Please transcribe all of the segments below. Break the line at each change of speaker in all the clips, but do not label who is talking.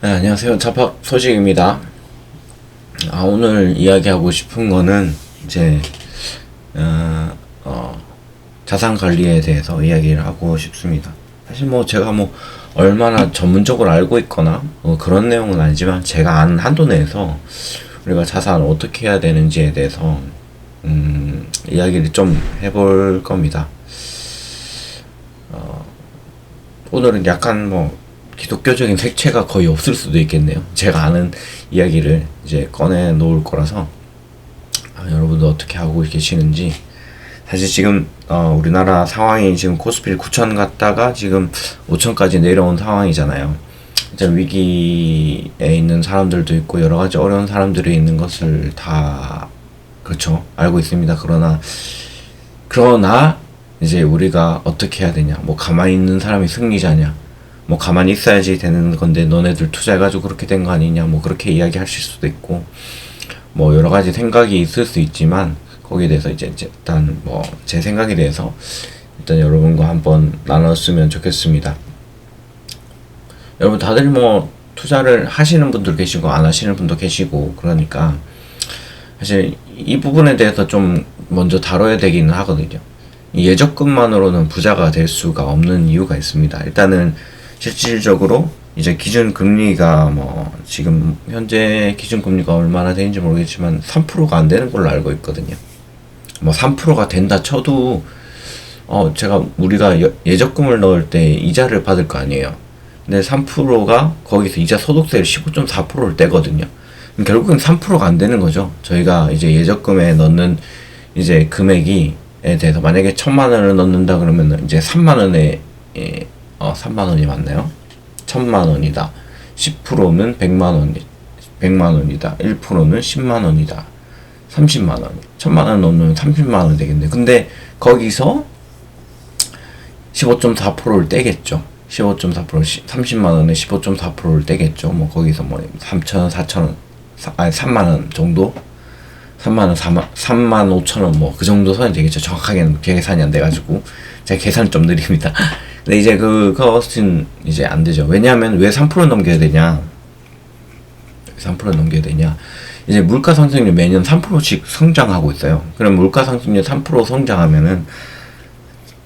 네, 안녕하세요. 자팍 소식입니다. 오늘 이야기하고 싶은 거는 이제 자산 관리에 대해서 이야기를 하고 싶습니다. 사실 제가 얼마나 전문적으로 알고 있거나 그런 내용은 아니지만 제가 아는 한도 내에서 우리가 자산을 어떻게 해야 되는지에 대해서 이야기를 좀 해볼 겁니다. 오늘은 약간 기독교적인 색채가 거의 없을 수도 있겠네요. 제가 아는 이야기를 이제 꺼내 놓을 거라서 여러분도 어떻게 하고 계시는지. 사실 지금 우리나라 상황이 지금 코스피 9천 갔다가 지금 5천까지 내려온 상황이잖아요. 이제 위기에 있는 사람들도 있고 여러 가지 어려운 사람들이 있는 것을 다 그렇죠, 알고 있습니다. 그러나 이제 우리가 어떻게 해야 되냐, 가만히 있는 사람이 승리자냐, 가만히 있어야지 되는 건데 너네들 투자해가지고 그렇게 된 거 아니냐, 그렇게 이야기하실 수도 있고, 여러 가지 생각이 있을 수 있지만, 거기에 대해서 이제 일단 제 생각에 대해서 일단 여러분과 한번 나눴으면 좋겠습니다. 여러분 다들 투자를 하시는 분들 계시고 안 하시는 분도 계시고, 그러니까 사실 이 부분에 대해서 좀 먼저 다뤄야 되기는 하거든요. 이 예적금만으로는 부자가 될 수가 없는 이유가 있습니다. 일단은 실질적으로 이제 기준금리가 지금 현재 기준금리가 얼마나 되는지 모르겠지만 3%가 안 되는 걸로 알고 있거든요. 3%가 된다 쳐도 우리가 예적금을 넣을 때 이자를 받을 거 아니에요. 근데 3%가 거기서 이자 소득세를 15.4%를 떼거든요. 결국엔 3%가 안 되는 거죠. 저희가 이제 예적금에 넣는 이제 금액에 대해서 만약에 1,000만 원을 넣는다 그러면 이제 3만 원에 3만 원이 맞나요? 1,000만 원이다. 10%는 100만 원이다. 1%는 10만 원이다. 30만 원. 1,000만 원 넣으면 30만 원 되겠네. 근데 거기서 15.4%를 떼겠죠. 15.4%, 30만 원에 15.4%를 떼겠죠. 거기서 3,000원, 4,000원, 3만 원 정도? 3만 원, 3만 5천 원, 그 정도 선이 되겠죠. 정확하게는 계산이 안 돼가지고. 제가 계산 좀 느립니다. 근데 이제 그것은 이제 안 되죠. 왜냐하면 왜 3% 넘겨야 되냐? 3% 넘겨야 되냐? 이제 물가 상승률 매년 3%씩 성장하고 있어요. 그럼 물가 상승률 3% 성장하면은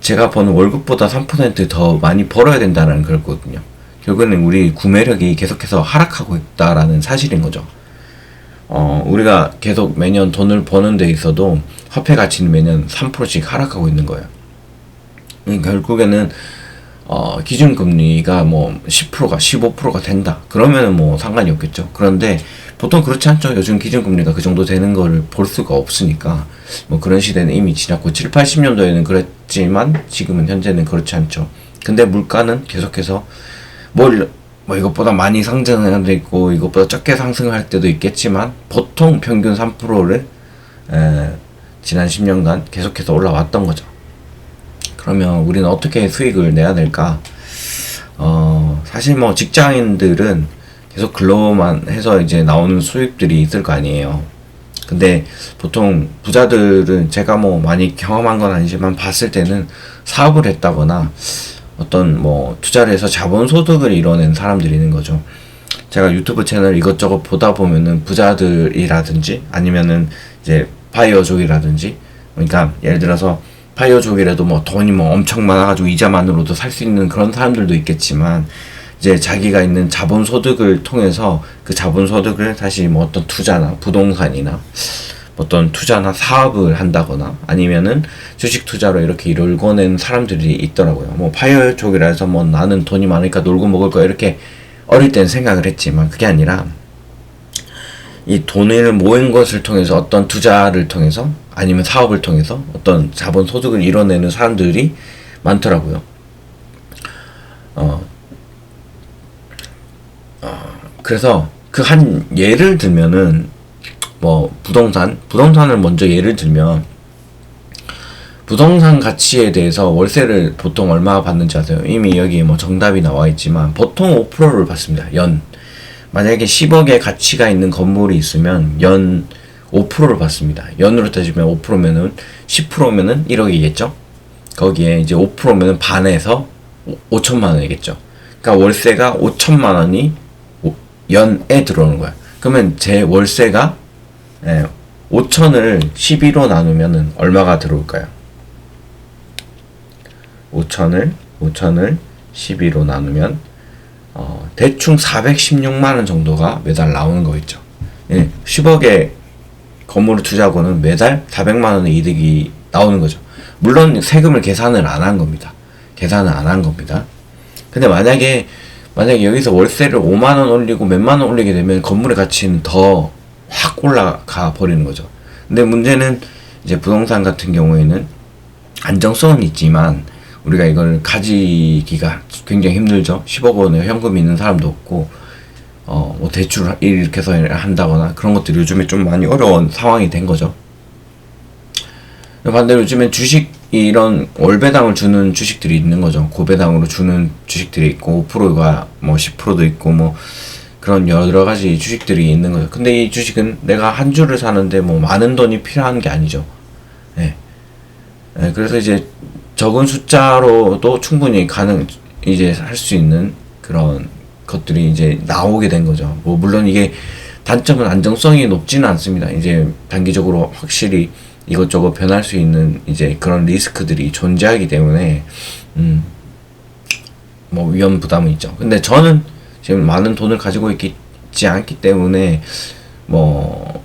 제가 버는 월급보다 3% 더 많이 벌어야 된다는 거거든요. 결국에는 우리 구매력이 계속해서 하락하고 있다라는 사실인 거죠. 우리가 계속 매년 돈을 버는 데 있어도 화폐 가치는 매년 3%씩 하락하고 있는 거예요. 결국에는 기준금리가 10%가 15%가 된다 그러면은 상관이 없겠죠. 그런데 보통 그렇지 않죠. 요즘 기준금리가 그 정도 되는 걸 볼 수가 없으니까 그런 시대는 이미 지났고 7, 80년도에는 그랬지만 지금은 현재는 그렇지 않죠. 근데 물가는 계속해서 이것보다 많이 상승할 때도 있고 이것보다 적게 상승할 때도 있겠지만 보통 평균 3%를 지난 10년간 계속해서 올라왔던 거죠. 그러면 우리는 어떻게 수익을 내야 될까? 사실 직장인들은 계속 근로만 해서 이제 나오는 수익들이 있을 거 아니에요. 근데 보통 부자들은 제가 많이 경험한 건 아니지만 봤을 때는 사업을 했다거나 어떤 투자를 해서 자본소득을 이뤄낸 사람들이 있는 거죠. 제가 유튜브 채널 이것저것 보다 보면은 부자들이라든지 아니면은 이제 파이어족이라든지, 그러니까 예를 들어서 파이어족이라도 돈이 엄청 많아가지고 이자만으로도 살 수 있는 그런 사람들도 있겠지만 이제 자기가 있는 자본소득을 통해서 그 자본소득을 다시 어떤 투자나 부동산이나 어떤 투자나 사업을 한다거나 아니면은 주식 투자로 이렇게 이끌어낸 사람들이 있더라고요. 파이어족이라 해서 나는 돈이 많으니까 놀고 먹을 거야 이렇게 어릴 땐 생각을 했지만 그게 아니라 이 돈을 모은 것을 통해서 어떤 투자를 통해서 아니면 사업을 통해서 어떤 자본 소득을 이뤄내는 사람들이 많더라고요. 그래서 그 한 예를 들면은 부동산을 먼저 예를 들면 부동산 가치에 대해서 월세를 보통 얼마 받는지 아세요? 이미 여기 정답이 나와 있지만 보통 5%를 받습니다. 연. 만약에 10억의 가치가 있는 건물이 있으면 연 5%를 받습니다. 연으로 따지면 5%면은 10%면은 1억이겠죠? 거기에 이제 5%면은 반에서 5천만 원이겠죠. 그러니까 월세가 5천만 원이 연에 들어오는 거야. 그러면 제 월세가 5천을 12로 나누면은 얼마가 들어올까요? 5천을 12로 나누면 대충 416만원 정도가 매달 나오는 거겠죠. 10억의 건물을 투자하고는 매달 400만원의 이득이 나오는 거죠. 물론 세금을 계산을 안 한 겁니다. 근데 만약에 여기서 월세를 5만원 올리고 몇만원 올리게 되면 건물의 가치는 더 확 올라가 버리는 거죠. 근데 문제는 이제 부동산 같은 경우에는 안정성은 있지만 우리가 이걸 가지기가 굉장히 힘들죠. 10억 원의 현금이 있는 사람도 없고, 뭐 대출을 이렇게 해서 한다거나 그런 것들이 요즘에 좀 많이 어려운 상황이 된 거죠. 반대로 요즘엔 주식, 이런 월배당을 주는 주식들이 있는 거죠. 고배당으로 주는 주식들이 있고, 5%가 뭐 10%도 있고, 뭐 그런 여러 가지 주식들이 있는 거죠. 근데 이 주식은 내가 한 주를 사는데 뭐 많은 돈이 필요한 게 아니죠. 그래서 이제 적은 숫자로도 충분히 이제 할 수 있는 그런 것들이 이제 나오게 된 거죠. 뭐 물론 이게 단점은 안정성이 높지는 않습니다. 이제 단기적으로 확실히 이것저것 변할 수 있는 이제 그런 리스크들이 존재하기 때문에 뭐 위험 부담은 있죠. 근데 저는 지금 많은 돈을 가지고 있지 않기 때문에 뭐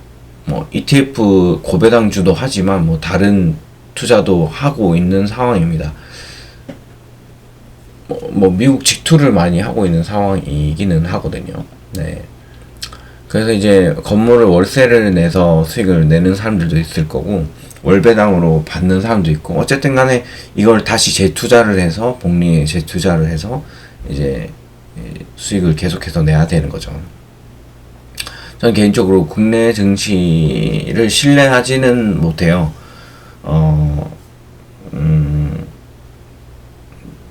ETF 고배당주도 하지만 뭐 다른 투자도 하고 있는 상황입니다. 뭐 미국 직투를 많이 하고 있는 상황이기는 하거든요. 그래서 이제 건물을 월세를 내서 수익을 내는 사람들도 있을 거고, 월배당으로 받는 사람도 있고, 어쨌든 간에 이걸 다시 재투자를 해서, 복리에 재투자를 해서 이제 수익을 계속해서 내야 되는 거죠. 저는 개인적으로 국내 증시를 신뢰하지는 못해요.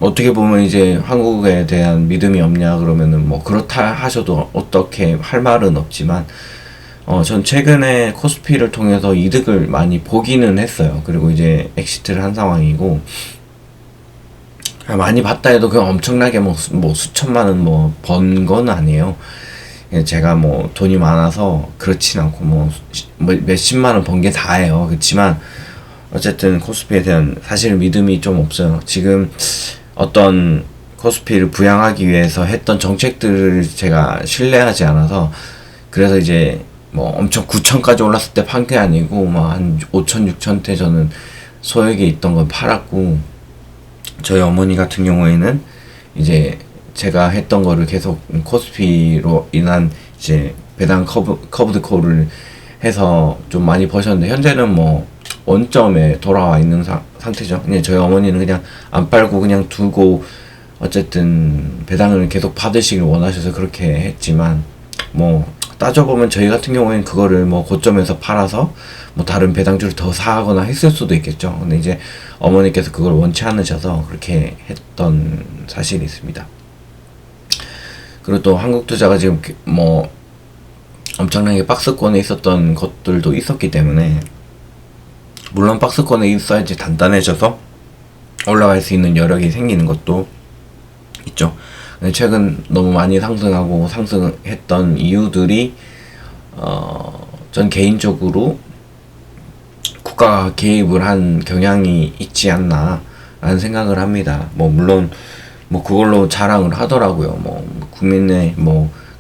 어떻게 보면 이제 한국에 대한 믿음이 없냐 그러면은 뭐 그렇다 하셔도 어떻게 할 말은 없지만, 전 최근에 코스피를 통해서 이득을 많이 보기는 했어요. 그리고 이제 엑시트를 한 상황이고, 많이 봤다 해도 그냥 엄청나게 뭐 수천만 원 뭐 번 건 아니에요. 제가 뭐 돈이 많아서 그렇진 않고 뭐 몇십만 원 번 게 다예요. 그렇지만 어쨌든 코스피에 대한 사실 믿음이 좀 없어요. 지금 어떤 코스피를 부양하기 위해서 했던 정책들을 제가 신뢰하지 않아서, 그래서 이제 뭐 엄청 9천까지 올랐을 때 판 게 아니고 뭐 한 5천 6천 대 저는 소액에 있던 건 팔았고, 저희 어머니 같은 경우에는 이제 제가 했던 거를 계속 코스피로 인한 이제 배당 커브드 콜을 해서 좀 많이 버셨는데, 현재는 뭐 원점에 돌아와 있는 상태죠. 그냥 저희 어머니는 그냥 안 빨고 그냥 두고 어쨌든 배당을 계속 받으시길 원하셔서 그렇게 했지만, 뭐 따져보면 저희 같은 경우에는 그거를 뭐 고점에서 팔아서 뭐 다른 배당주를 더 사거나 했을 수도 있겠죠. 근데 이제 어머니께서 그걸 원치 않으셔서 그렇게 했던 사실이 있습니다. 그리고 또 한국투자가 지금 뭐 엄청나게 박스권에 있었던 것들도 있었기 때문에, 물론 박스권에 있어야지 단단해져서 올라갈 수 있는 여력이 생기는 것도 있죠. 근데 최근 너무 많이 상승했던 이유들이 전 개인적으로 국가가 개입을 한 경향이 있지 않나 라는 생각을 합니다. 뭐 물론 뭐 그걸로 자랑을 하더라고요. 뭐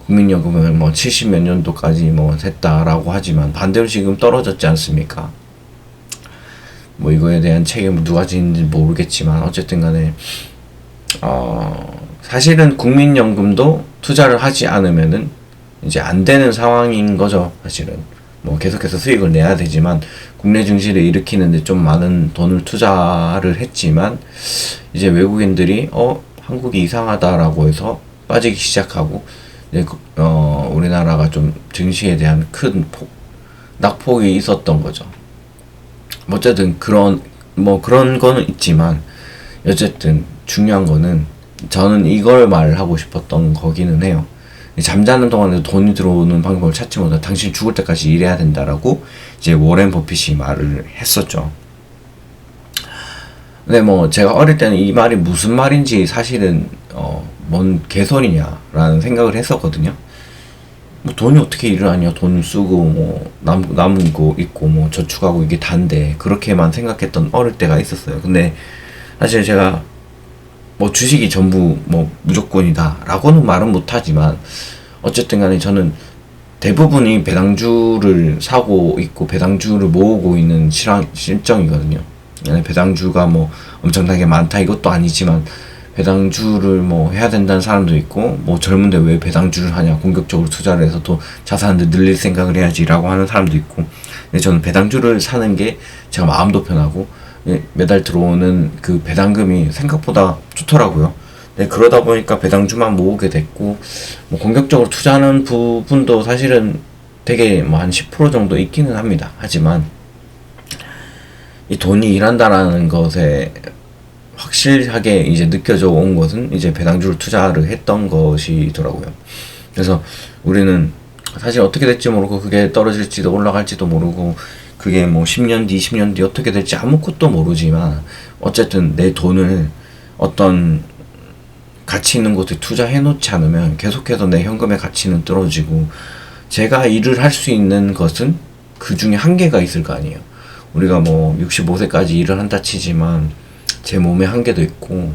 국민연금을 뭐 70 몇 년도까지 뭐 했다라고 하지만 반대로 지금 떨어졌지 않습니까? 뭐 이거에 대한 책임을 누가 지는지 모르겠지만 어쨌든 간에 사실은 국민연금도 투자를 하지 않으면은 이제 안 되는 상황인 거죠. 사실은 뭐 계속해서 수익을 내야 되지만, 국내 증시를 일으키는데 좀 많은 돈을 투자를 했지만 이제 외국인들이 한국이 이상하다라고 해서 빠지기 시작하고, 이제 우리나라가 좀 증시에 대한 큰 낙폭이 있었던 거죠. 어쨌든 그런 거는 있지만, 어쨌든 중요한 거는 저는 이걸 말하고 싶었던 거기는 해요. 잠자는 동안에도 돈이 들어오는 방법을 찾지 못해 당신 죽을 때까지 일해야 된다라고 이제 워렌 버핏이 말을 했었죠. 근데 뭐 제가 어릴 때는 이 말이 무슨 말인지 사실은 뭔 개소리냐라는 생각을 했었거든요. 뭐 돈이 어떻게 일을 하냐, 돈 쓰고 뭐 남은 거 있고 뭐 저축하고 이게 단데 그렇게만 생각했던 어릴 때가 있었어요. 근데 사실 제가 뭐 주식이 전부 뭐 무조건이다 라고는 말은 못하지만 어쨌든 간에 저는 대부분이 배당주를 사고 있고 배당주를 모으고 있는 실정이거든요. 배당주가 뭐 엄청나게 많다 이것도 아니지만 배당주를 뭐 해야 된다는 사람도 있고, 뭐 젊은데 왜 배당주를 하냐, 공격적으로 투자를 해서 또 자산을 늘릴 생각을 해야지 라고 하는 사람도 있고. 근데 저는 배당주를 사는 게 제가 마음도 편하고 매달 들어오는 그 배당금이 생각보다 좋더라고요. 네, 그러다 보니까 배당주만 모으게 됐고, 뭐 공격적으로 투자하는 부분도 사실은 되게 뭐 한 10% 정도 있기는 합니다. 하지만 이 돈이 일한다라는 것에 확실하게 이제 느껴져 온 것은 이제 배당주를 투자를 했던 것이더라고요. 그래서 우리는 사실 어떻게 될지 모르고 그게 떨어질지도 올라갈지도 모르고 그게 뭐 10년 뒤, 20년 뒤 어떻게 될지 아무것도 모르지만 어쨌든 내 돈을 어떤 가치 있는 곳에 투자해 놓지 않으면 계속해서 내 현금의 가치는 떨어지고, 제가 일을 할 수 있는 것은 그 중에 한계가 있을 거 아니에요. 우리가 뭐 65세까지 일을 한다 치지만 제 몸에 한계도 있고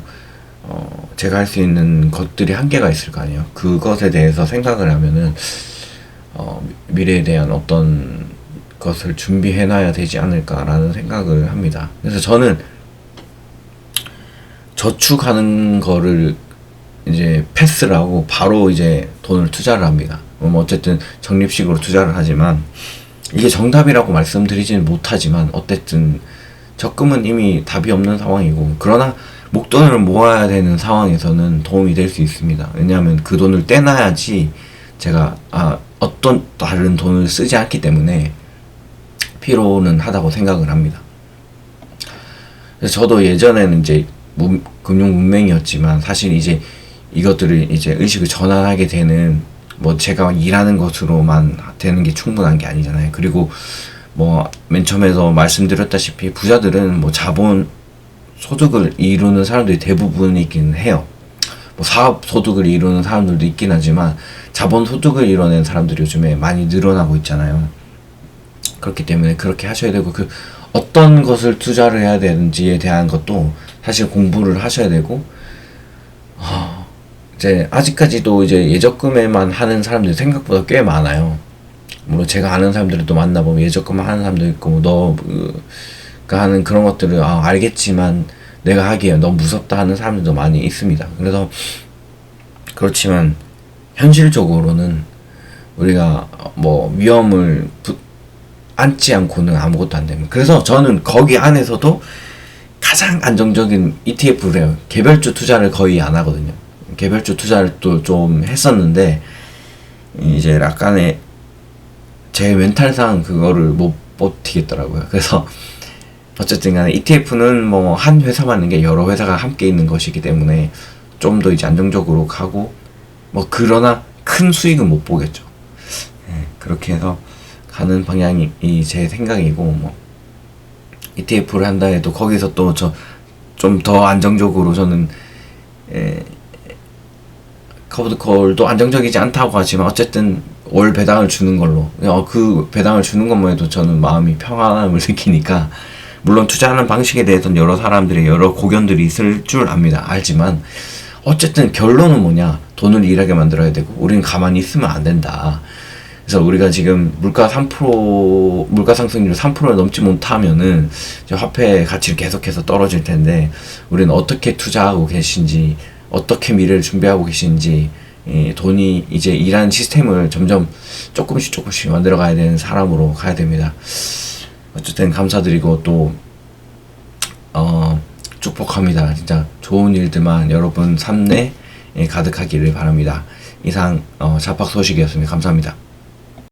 제가 할 수 있는 것들이 한계가 있을 거 아니에요. 그것에 대해서 생각을 하면은 미래에 대한 어떤 것을 준비해 놔야 되지 않을까라는 생각을 합니다. 그래서 저는 저축하는 거를 이제 패스를 하고 바로 이제 돈을 투자를 합니다. 어쨌든 적립식으로 투자를 하지만 이게 정답이라고 말씀드리지는 못하지만 어쨌든 적금은 이미 답이 없는 상황이고, 그러나 목돈을 모아야 되는 상황에서는 도움이 될 수 있습니다. 왜냐하면 그 돈을 떼놔야지 제가 어떤 다른 돈을 쓰지 않기 때문에 필요는 하다고 생각을 합니다. 그래서 저도 예전에는 이제 금융 문맹이었지만 사실 이제 이것들을 이제 의식을 전환하게 되는, 뭐 제가 일하는 것으로만 되는 게 충분한 게 아니잖아요. 그리고 뭐 맨 처음에서 말씀드렸다시피 부자들은 뭐 자본 소득을 이루는 사람들이 대부분이긴 해요. 뭐 사업 소득을 이루는 사람들도 있긴 하지만 자본 소득을 이뤄낸 사람들이 요즘에 많이 늘어나고 있잖아요. 그렇기 때문에 그렇게 하셔야 되고, 그 어떤 것을 투자를 해야 되는지에 대한 것도 사실 공부를 하셔야 되고, 이제 아직까지도 이제 예적금에만 하는 사람들이 생각보다 꽤 많아요. 물론 제가 아는 사람들도 만나보면 예적금 하는 사람도 있고, 너가 하는 그런 것들을 알겠지만 내가 하기에 너무 무섭다 하는 사람들도 많이 있습니다. 그래서 그렇지만 현실적으로는 우리가 뭐 위험을 안지 않고는 아무것도 안 됩니다. 그래서 저는 거기 안에서도 가장 안정적인 ETF를 해요. 개별주 투자를 거의 안 하거든요. 개별주 투자를 또 좀 했었는데 이제 약간의 제 멘탈상 그거를 못 버티겠더라고요. 그래서 어쨌든 간에 ETF는 뭐 한 회사만 있는 게 여러 회사가 함께 있는 것이기 때문에 좀 더 이제 안정적으로 가고, 뭐 그러나 큰 수익은 못 보겠죠. 그렇게 해서 가는 방향이 제 생각이고, 뭐 ETF를 한다 해도 거기서 또 좀 더 안정적으로 저는 커브드콜도 안정적이지 않다고 하지만 어쨌든 월 배당을 주는 걸로, 그 배당을 주는 것만 해도 저는 마음이 평안함을 느끼니까, 물론 투자하는 방식에 대해서는 여러 사람들의 여러 고견들이 있을 줄 알지만 어쨌든 결론은 뭐냐, 돈을 일하게 만들어야 되고 우리는 가만히 있으면 안 된다. 그래서 우리가 지금 물가 상승률 3%를 넘지 못하면은 화폐 가치를 계속해서 떨어질 텐데, 우리는 어떻게 투자하고 계신지, 어떻게 미래를 준비하고 계신지, 돈이 이제 일하는 시스템을 점점 조금씩 만들어 가야 되는 사람으로 가야 됩니다. 어쨌든 감사드리고 또 축복합니다. 진짜 좋은 일들만 여러분 삶 내에 가득하기를 바랍니다. 이상 잡학 소식이었습니다. 감사합니다.